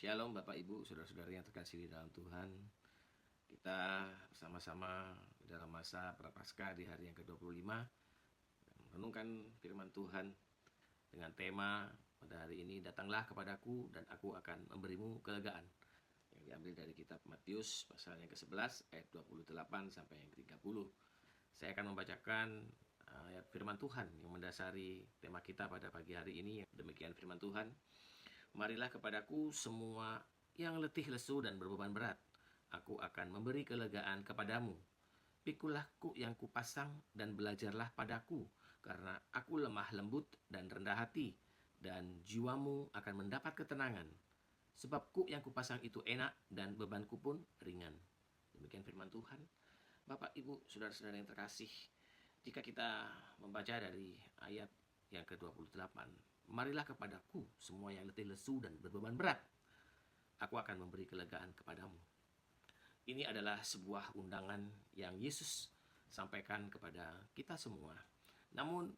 Shalom Bapak Ibu, saudara-saudara yang terkasih di dalam Tuhan. Kita bersama-sama dalam masa Prapaskah di hari yang ke-25 merenungkan firman Tuhan dengan tema pada hari ini, datanglah kepadaku dan aku akan memberimu kelegaan, yang diambil dari kitab Matius pasal yang ke-11 ayat 28 sampai yang ke-30. Saya akan membacakan ayat firman Tuhan yang mendasari tema kita pada pagi hari ini. Demikian firman Tuhan. Marilah kepadaku semua yang letih lesu dan berbeban berat, aku akan memberi kelegaan kepadamu. Pikulah kuk yang kupasang dan belajarlah padaku, karena aku lemah lembut dan rendah hati, dan jiwamu akan mendapat ketenangan. Sebab kuk yang kupasang itu enak dan bebanku pun ringan. Demikian firman Tuhan. Bapak, Ibu, saudara-saudara yang terkasih, jika kita membaca dari ayat yang ke-28, marilah kepadaku semua yang letih lesu dan berbeban berat, aku akan memberi kelegaan kepadamu. Ini adalah sebuah undangan yang Yesus sampaikan kepada kita semua. Namun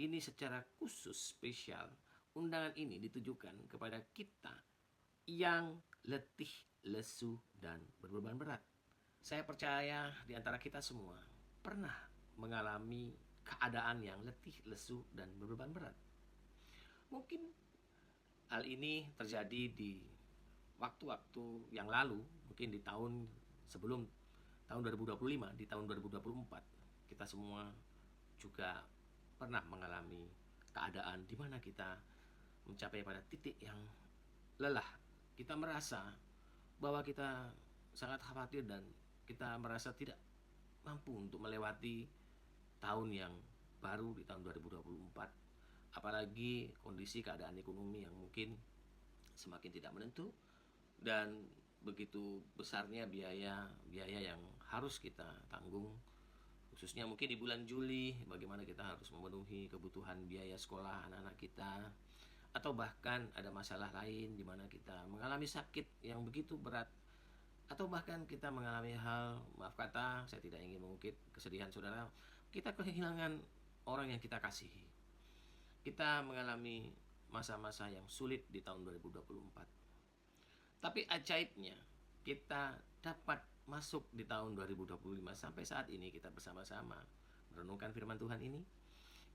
ini secara khusus spesial, undangan ini ditujukan kepada kita yang letih lesu dan berbeban berat. Saya percaya di antara kita semua pernah mengalami keadaan yang letih lesu dan berbeban berat. Mungkin hal ini terjadi di waktu-waktu yang lalu, mungkin di tahun sebelum tahun 2025, di tahun 2024, kita semua juga pernah mengalami keadaan di mana kita mencapai pada titik yang lelah. Kita merasa bahwa kita sangat khawatir dan kita merasa tidak mampu untuk melewati tahun yang baru di tahun 2024. Apalagi kondisi keadaan ekonomi yang mungkin semakin tidak menentu dan begitu besarnya biaya yang harus kita tanggung, khususnya mungkin di bulan Juli, bagaimana kita harus memenuhi kebutuhan biaya sekolah anak-anak kita, atau bahkan ada masalah lain di mana kita mengalami sakit yang begitu berat, atau bahkan kita mengalami hal, maaf kata, saya tidak ingin mengungkit kesedihan saudara, kita kehilangan orang yang kita kasihi. Kita mengalami masa-masa yang sulit di tahun 2024. Tapi ajaibnya, kita dapat masuk di tahun 2025 sampai saat ini kita bersama-sama merenungkan firman Tuhan ini.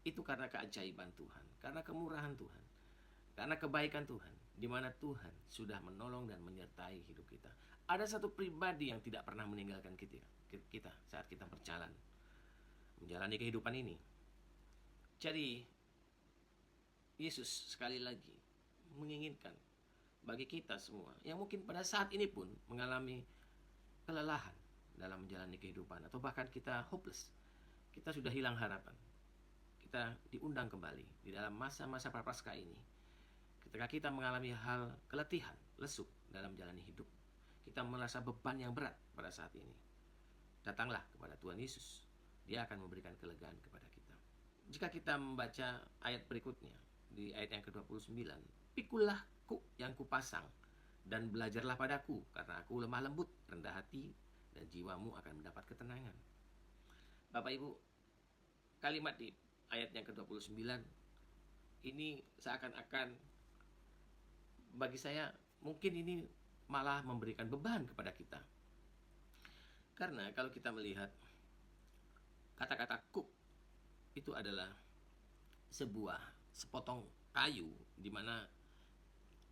Itu karena keajaiban Tuhan, karena kemurahan Tuhan, karena kebaikan Tuhan, di mana Tuhan sudah menolong dan menyertai hidup kita. Ada satu pribadi yang tidak pernah meninggalkan kita saat kita berjalan menjalani kehidupan ini. Jadi Yesus sekali lagi menginginkan bagi kita semua yang mungkin pada saat ini pun mengalami kelelahan dalam menjalani kehidupan, atau bahkan kita hopeless, kita sudah hilang harapan, kita diundang kembali di dalam masa-masa prapaskah ini. Ketika kita mengalami hal keletihan, lesu dalam menjalani hidup, kita merasa beban yang berat pada saat ini, datanglah kepada Tuhan Yesus. Dia akan memberikan kelegaan kepada kita. Jika kita membaca ayat berikutnya, di ayat yang ke-29, pikulah kuk yang kupasang dan belajarlah padaku, karena aku lemah lembut, rendah hati, dan jiwamu akan mendapat ketenangan. Bapak Ibu, kalimat di ayat yang ke-29 ini seakan-akan bagi saya mungkin ini malah memberikan beban kepada kita. Karena kalau kita melihat kata-kata kuk itu adalah sebuah sepotong kayu di mana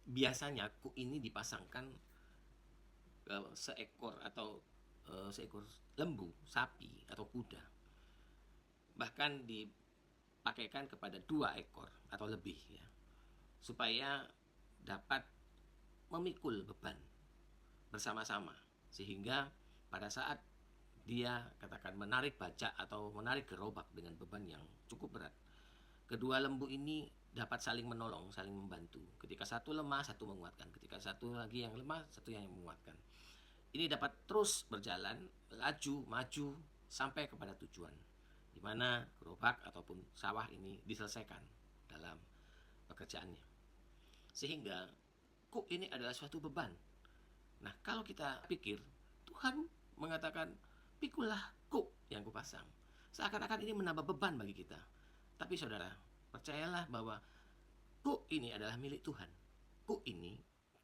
biasanya kuk ini dipasangkan seekor lembu, sapi atau kuda. Bahkan dipakaikan kepada 2 ekor atau lebih ya, supaya dapat memikul beban bersama-sama, sehingga pada saat dia katakan menarik bajak atau menarik gerobak dengan beban yang cukup berat, kedua lembu ini dapat saling menolong, saling membantu. Ketika satu lemah, satu menguatkan. Ketika satu lagi yang lemah, satu yang menguatkan. Ini dapat terus berjalan, laju, maju, sampai kepada tujuan, di mana gerobak ataupun sawah ini diselesaikan dalam pekerjaannya. Sehingga kuk ini adalah suatu beban. Nah, kalau kita pikir, Tuhan mengatakan, pikulah kuk yang kupasang. Seakan-akan ini menambah beban bagi kita. Tapi saudara, percayalah bahwa kuk ini adalah milik Tuhan. Kuk ini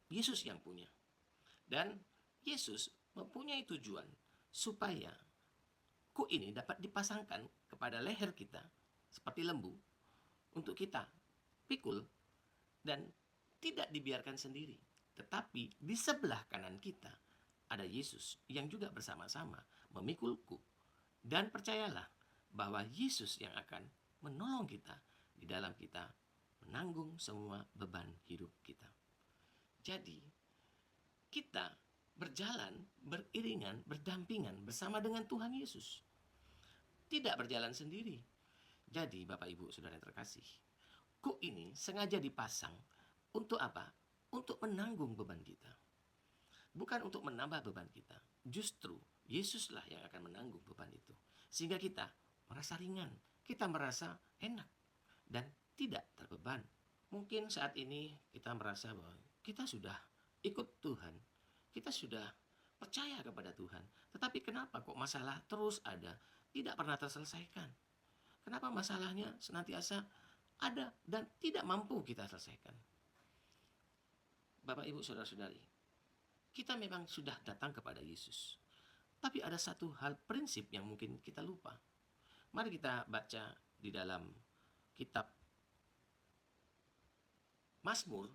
Yesus yang punya. Dan Yesus mempunyai tujuan supaya kuk ini dapat dipasangkan kepada leher kita seperti lembu untuk kita pikul dan tidak dibiarkan sendiri. Tetapi di sebelah kanan kita ada Yesus yang juga bersama-sama memikul kuk. Dan percayalah bahwa Yesus yang akan menolong kita di dalam kita menanggung semua beban hidup kita. Jadi, kita berjalan beriringan, berdampingan bersama dengan Tuhan Yesus. Tidak berjalan sendiri. Jadi, Bapak Ibu Saudara yang terkasih, kuk ini sengaja dipasang untuk apa? Untuk menanggung beban kita. Bukan untuk menambah beban kita. Justru Yesuslah yang akan menanggung beban itu. Sehingga kita merasa ringan, kita merasa enak, dan tidak terbeban. Mungkin saat ini kita merasa bahwa kita sudah ikut Tuhan, kita sudah percaya kepada Tuhan. Tetapi kenapa kok masalah terus ada, tidak pernah terselesaikan? Kenapa masalahnya senantiasa ada dan tidak mampu kita selesaikan? Bapak, Ibu, Saudara-saudari, kita memang sudah datang kepada Yesus. Tapi ada satu hal prinsip yang mungkin kita lupa. Mari kita baca di dalam kitab Mazmur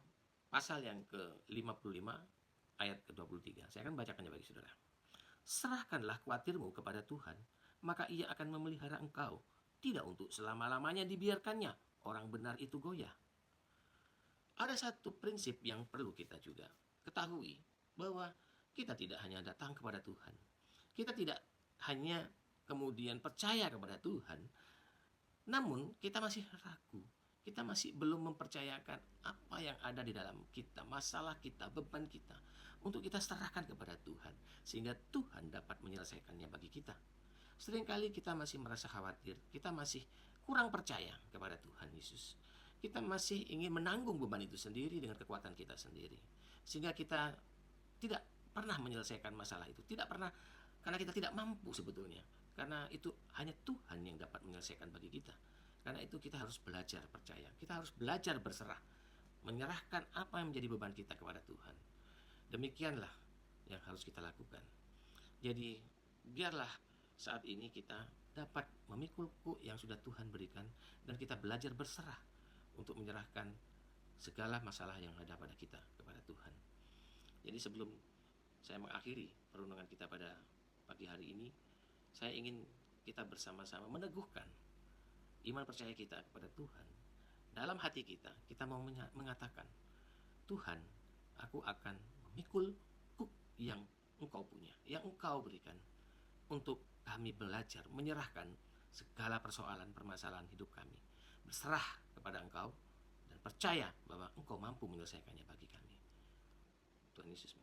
pasal yang ke-55 ayat ke-23. Saya akan bacakannya bagi saudara. Serahkanlah khawatirmu kepada Tuhan, maka Ia akan memelihara engkau. Tidak untuk selama-lamanya dibiarkannya orang benar itu goyah. Ada satu prinsip yang perlu kita juga ketahui, bahwa kita tidak hanya datang kepada Tuhan, kita tidak hanya kemudian percaya kepada Tuhan, namun kita masih ragu, kita masih belum mempercayakan apa yang ada di dalam kita, masalah kita, beban kita, untuk kita serahkan kepada Tuhan, sehingga Tuhan dapat menyelesaikannya bagi kita. Seringkali kita masih merasa khawatir, kita masih kurang percaya kepada Tuhan Yesus. Kita masih ingin menanggung beban itu sendiri dengan kekuatan kita sendiri, sehingga kita tidak pernah menyelesaikan masalah itu, tidak pernah, karena kita tidak mampu sebetulnya, karena itu hanya Tuhan yang dapat menyelesaikan bagi kita. Karena itu kita harus belajar percaya, kita harus belajar berserah, menyerahkan apa yang menjadi beban kita kepada Tuhan. Demikianlah yang harus kita lakukan. Jadi biarlah saat ini kita dapat memikul kuk yang sudah Tuhan berikan, dan kita belajar berserah untuk menyerahkan segala masalah yang ada pada kita kepada Tuhan. Jadi sebelum saya mengakhiri perundungan kita pada pagi hari ini, saya ingin kita bersama-sama meneguhkan iman percaya kita kepada Tuhan. Dalam hati kita, kita mau mengatakan, Tuhan, aku akan memikul kuk yang Engkau punya, yang Engkau berikan, untuk kami belajar menyerahkan segala persoalan permasalahan hidup kami, berserah kepada Engkau, dan percaya bahwa Engkau mampu menyelesaikannya bagi kami. Tuhan Yesus